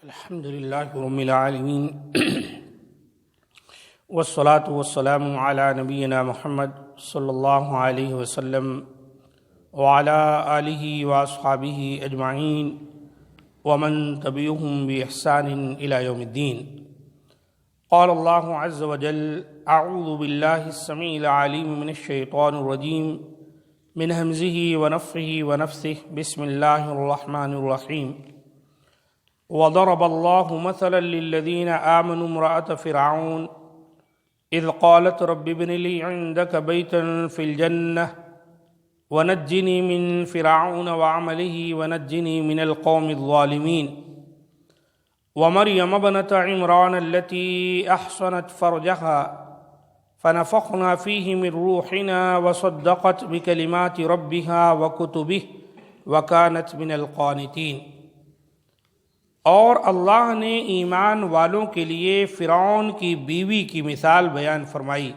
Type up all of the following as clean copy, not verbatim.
الحمد للہ رب العالمین والصلاة والسلام علی نبینا محمد صلی اللہ علیہ وسلم وعلی آلہ واصحابہ اجمعین ومن تبعهم بإحسان إلى يوم الدین۔ قال اللہ عز وجل اعوذ باللہ السمیع العلیم من الشیطان الرجیم من ہمزہ ونفخہ ونفثہ بسم اللہ الرحمن الرحیم۔ وضرب الله مثلا للذين آمنوا امرأة فرعون إذ قالت رب ابن لي عندك بيتا في الجنة ونجني من فرعون وعمله ونجني من القوم الظالمين ومريم ابنة عمران التي أحصنت فرجها فنفخنا فيه من روحنا وصدقت بكلمات ربها وكتبه وكانت من القانتين۔ اور اللہ نے ایمان والوں کے لیے فرعون کی بیوی کی مثال بیان فرمائی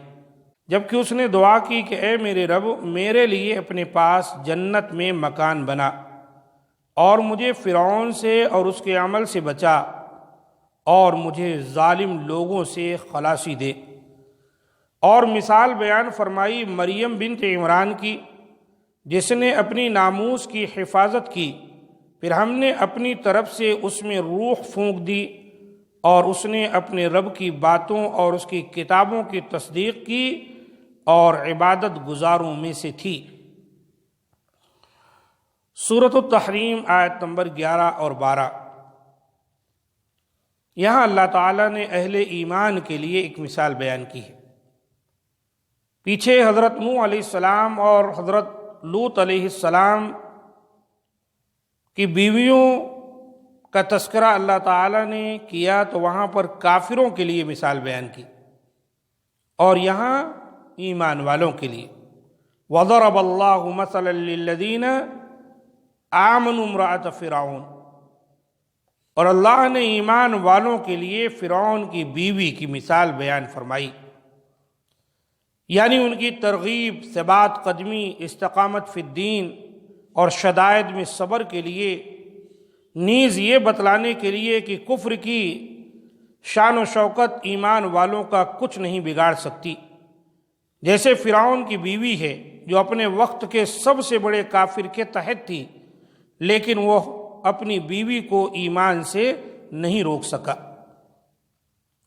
جبکہ اس نے دعا کی کہ اے میرے رب میرے لیے اپنے پاس جنت میں مکان بنا اور مجھے فرعون سے اور اس کے عمل سے بچا اور مجھے ظالم لوگوں سے خلاصی دے۔ اور مثال بیان فرمائی مریم بنت عمران کی جس نے اپنی ناموس کی حفاظت کی، پھر ہم نے اپنی طرف سے اس میں روح پھونک دی اور اس نے اپنے رب کی باتوں اور اس کی کتابوں کی تصدیق کی اور عبادت گزاروں میں سے تھی۔ سورۃ التحریم آیت نمبر 11 اور 12۔ یہاں اللہ تعالیٰ نے اہل ایمان کے لیے ایک مثال بیان کی ہے۔ پیچھے حضرت نوح علیہ السلام اور حضرت لوط علیہ السلام کی بیویوں کا تذکرہ اللہ تعالیٰ نے کیا تو وہاں پر کافروں کے لیے مثال بیان کی اور یہاں ایمان والوں کے لیے۔ وَضَرَبَ اللَّهُ مَثَلًا لِّلَّذِينَ آمَنُوا امْرَأَتَ فِرْعَوْنَ، اور اللہ نے ایمان والوں کے لیے فرعون کی بیوی کی مثال بیان فرمائی، یعنی ان کی ترغیب، ثبات قدمی، استقامت فی الدین اور شدائد میں صبر کے لیے، نیز یہ بتلانے کے لیے کہ کفر کی شان و شوکت ایمان والوں کا کچھ نہیں بگاڑ سکتی۔ جیسے فرعون کی بیوی ہے جو اپنے وقت کے سب سے بڑے کافر کے تحت تھی لیکن وہ اپنی بیوی کو ایمان سے نہیں روک سکا۔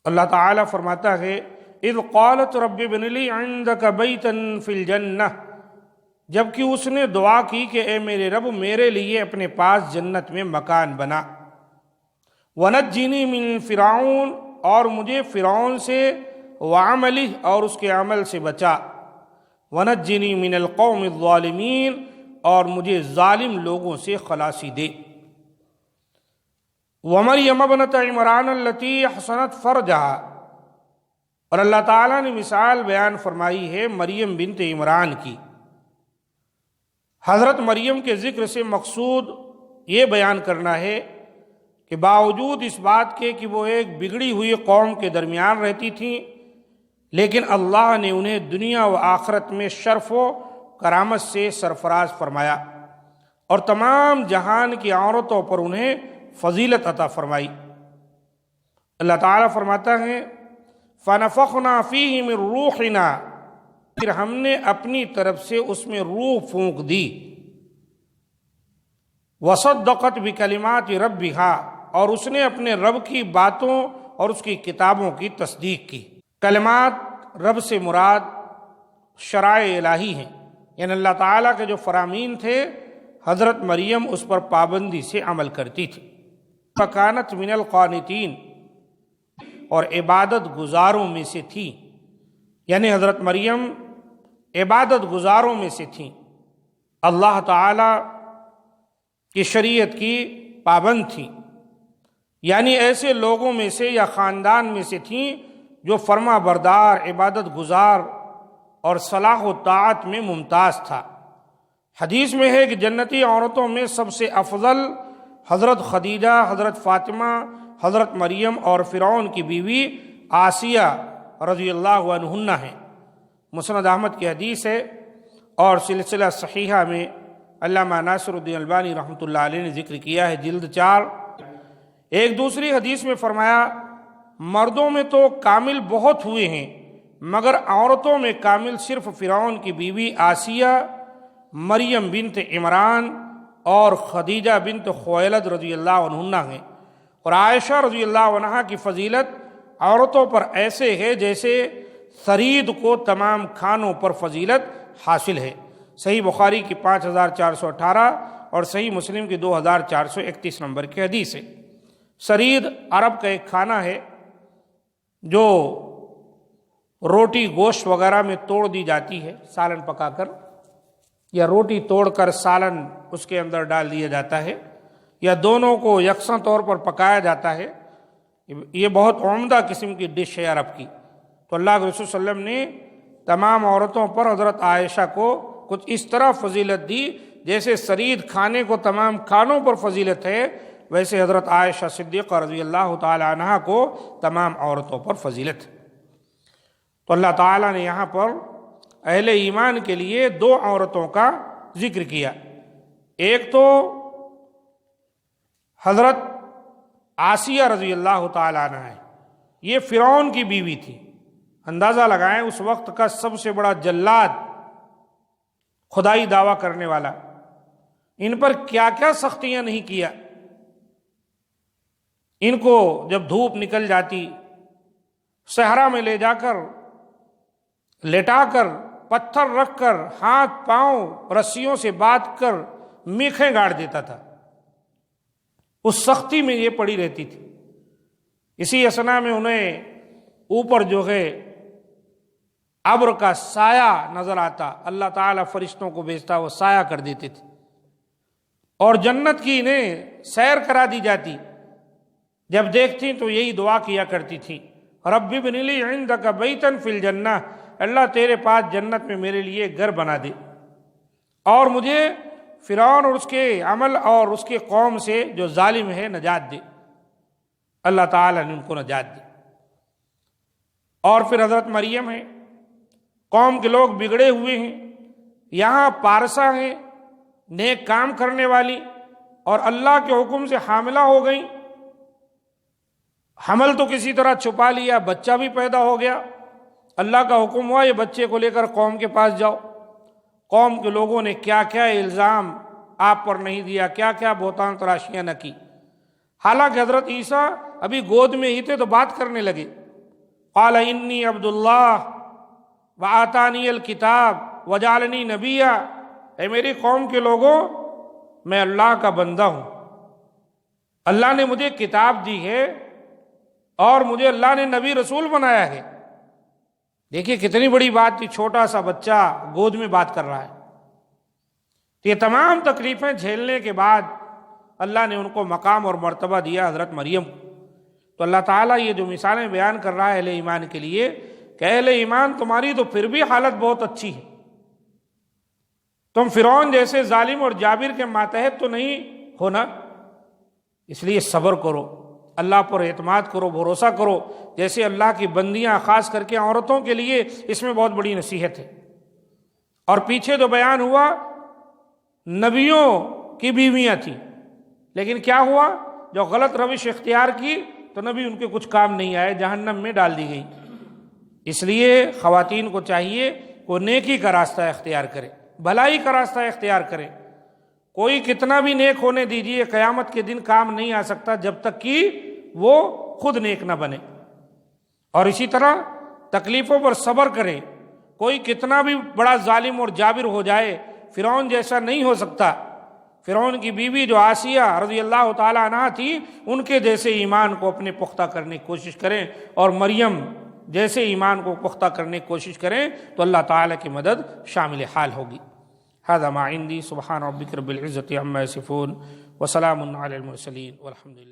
اللہ تعالیٰ فرماتا ہے اذ قالت رب ابن لی عندک بیتا فی الجنہ، جبکہ اس نے دعا کی کہ اے میرے رب میرے لیے اپنے پاس جنت میں مکان بنا۔ وَنَجِّنِي مِن فِرْعَوْنَ، اور مجھے فرعون سے، وَعَمَلِهِ، اور اس کے عمل سے بچا، وَنَجِّنِي مِنَ الْقَوْمِ الظَّالِمِينَ، اور مجھے ظالم لوگوں سے خلاصی دے۔ وَمَرْيَمَ ابْنَتَ عِمْرَانَ الَّتِي أَحْصَنَتْ فَرْجَهَا، اور اللہ تعالیٰ نے مثال بیان فرمائی ہے مریم بنت عمران کی۔ حضرت مریم کے ذکر سے مقصود یہ بیان کرنا ہے کہ باوجود اس بات کے کہ وہ ایک بگڑی ہوئی قوم کے درمیان رہتی تھیں لیکن اللہ نے انہیں دنیا و آخرت میں شرف و کرامت سے سرفراز فرمایا اور تمام جہان کی عورتوں پر انہیں فضیلت عطا فرمائی۔ اللہ تعالیٰ فرماتا ہے فَنَفَخْنَا فِيهِ مِن رُوحِنَا، پھر ہم نے اپنی طرف سے اس میں روح پھونک دی۔ وصدقت بکلمات ربها، اور اس نے اپنے رب کی باتوں اور اس کی کتابوں کی تصدیق کی۔ کلمات رب سے مراد شرائع الہی ہیں، یعنی اللہ تعالیٰ کے جو فرامین تھے حضرت مریم اس پر پابندی سے عمل کرتی تھی۔ فکانت من القانتین، اور عبادت گزاروں میں سے تھی، یعنی حضرت مریم عبادت گزاروں میں سے تھیں، اللہ تعالیٰ کی شریعت کی پابند تھیں، یعنی ایسے لوگوں میں سے یا خاندان میں سے تھیں جو فرما بردار، عبادت گزار اور صلاح و طاعت میں ممتاز تھا۔ حدیث میں ہے کہ جنتی عورتوں میں سب سے افضل حضرت خدیجہ، حضرت فاطمہ، حضرت مریم اور فرعون کی بیوی آسیہ رضی اللہ عنہن ہیں۔ مسند احمد کی حدیث ہے اور سلسلہ صحیحہ میں علامہ ناصر الدین البانی رحمۃ اللہ علیہ نے ذکر کیا ہے، جلد 4 ایک دوسری حدیث میں فرمایا مردوں میں تو کامل بہت ہوئے ہیں مگر عورتوں میں کامل صرف فرعون کی بیوی آسیہ، مریم بنت عمران اور خدیجہ بنت خویلد رضی اللہ عنہن ہیں۔ اور عائشہ رضی اللہ عنہا کی فضیلت عورتوں پر ایسے ہے جیسے ثرید کو تمام کھانوں پر فضیلت حاصل ہے۔ صحیح بخاری کی 5418 اور صحیح مسلم کی 2431 نمبر کی حدیث ہے۔ ثرید عرب کا ایک کھانا ہے جو روٹی گوشت وغیرہ میں توڑ دی جاتی ہے سالن پکا کر، یا روٹی توڑ کر سالن اس کے اندر ڈال دیا جاتا ہے، یا دونوں کو یکساں طور پر پکایا جاتا ہے۔ یہ بہت عمدہ قسم کی ڈش ہے عرب کی۔ تو اللہ کے رسول صلی اللہ علیہ وسلم نے تمام عورتوں پر حضرت عائشہ کو کچھ اس طرح فضیلت دی جیسے ثرید کھانے کو تمام کھانوں پر فضیلت ہے، ویسے حضرت عائشہ صدیقہ رضی اللہ تعالی عنہا کو تمام عورتوں پر فضیلت ہے۔ تو اللہ تعالیٰ نے یہاں پر اہل ایمان کے لیے دو عورتوں کا ذکر کیا۔ ایک تو حضرت آسیہ رضی اللہ تعالیٰ عنہ ہے، یہ فرعون کی بیوی تھی۔ اندازہ لگائیں اس وقت کا سب سے بڑا جلاد، خدائی دعویٰ کرنے والا، ان پر کیا کیا سختیاں نہیں کیا۔ ان کو جب دھوپ نکل جاتی صحرا میں لے جا کر لٹا کر پتھر رکھ کر ہاتھ پاؤں رسیوں سے باندھ کر میخیں گاڑ دیتا تھا، اس سختی میں یہ پڑی رہتی تھی۔ اسی اثنا میں انہیں اوپر جو ہے ابر کا سایہ نظر آتا، اللہ تعالیٰ فرشتوں کو بھیجتا، وہ سایہ کر دیتے تھے، اور جنت کی انہیں سیر کرا دی جاتی۔ جب دیکھتی تو یہی دعا کیا کرتی تھی، رب ابن لی عندک بیتا فی الجنہ، اللہ تیرے پاس جنت میں میرے لیے گھر بنا دے اور مجھے فرعون اور اس کے عمل اور اس کے قوم سے جو ظالم ہے نجات دے۔ اللہ تعالیٰ نے ان کو نجات دی۔ اور پھر حضرت مریم ہے، قوم کے لوگ بگڑے ہوئے ہیں، یہاں پارسا ہیں، نیک کام کرنے والی، اور اللہ کے حکم سے حاملہ ہو گئیں۔ حمل تو کسی طرح چھپا لیا، بچہ بھی پیدا ہو گیا، اللہ کا حکم ہوا یہ بچے کو لے کر قوم کے پاس جاؤ۔ قوم کے لوگوں نے کیا کیا الزام آپ پر نہیں دیا، کیا کیا بہتان تراشیاں نہ کی۔ حالانکہ حضرت عیسیٰ ابھی گود میں ہی تھے تو بات کرنے لگے، قال انی عبد اللہ وآتانی الکتاب وجعلنی نبیا، اے میری قوم کے لوگوں میں اللہ کا بندہ ہوں، اللہ نے مجھے کتاب دی ہے اور مجھے اللہ نے نبی رسول بنایا ہے۔ دیکھیے کتنی بڑی بات تھی، چھوٹا سا بچہ گود میں بات کر رہا ہے۔ تو یہ تمام تکلیفیں جھیلنے کے بعد اللہ نے ان کو مقام اور مرتبہ دیا حضرت مریم کو۔ تو اللہ تعالیٰ یہ جو مثالیں بیان کر رہا ہے اہل ایمان کے لیے کہ اہل ایمان تمہاری تو پھر بھی حالت بہت اچھی ہے، تم فرعون جیسے ظالم اور جابر کے ماتحت تو نہیں ہونا، اس لیے صبر کرو، اللہ پر اعتماد کرو، بھروسہ کرو۔ جیسے اللہ کی بندیاں خاص کر کے عورتوں کے لیے اس میں بہت بڑی نصیحت ہے۔ اور پیچھے جو بیان ہوا نبیوں کی بیویاں تھیں، لیکن کیا ہوا جو غلط روش اختیار کی تو نبی ان کے کچھ کام نہیں آئے، جہنم میں ڈال دی گئی۔ اس لیے خواتین کو چاہیے وہ نیکی کا راستہ اختیار کرے، بھلائی کا راستہ اختیار کرے۔ کوئی کتنا بھی نیک ہونے دیجیے، قیامت کے دن کام نہیں آ سکتا جب تک کہ وہ خود نیک نہ بنے۔ اور اسی طرح تکلیفوں پر صبر کرے، کوئی کتنا بھی بڑا ظالم اور جابر ہو جائے فرعون جیسا نہیں ہو سکتا۔ فرعون کی بیوی جو آسیہ رضی اللہ تعالی عنہا تھی، ان کے جیسے ایمان کو اپنے پختہ کرنے کی کوشش کریں، اور مریم جیسے ایمان کو پختہ کرنے کی کوشش کریں تو اللہ تعالیٰ کی مدد شامل حال ہوگی۔ هذا ما عندي، سبحان ربك رب العزة عما يصفون وسلام على المرسلين والحمد لله۔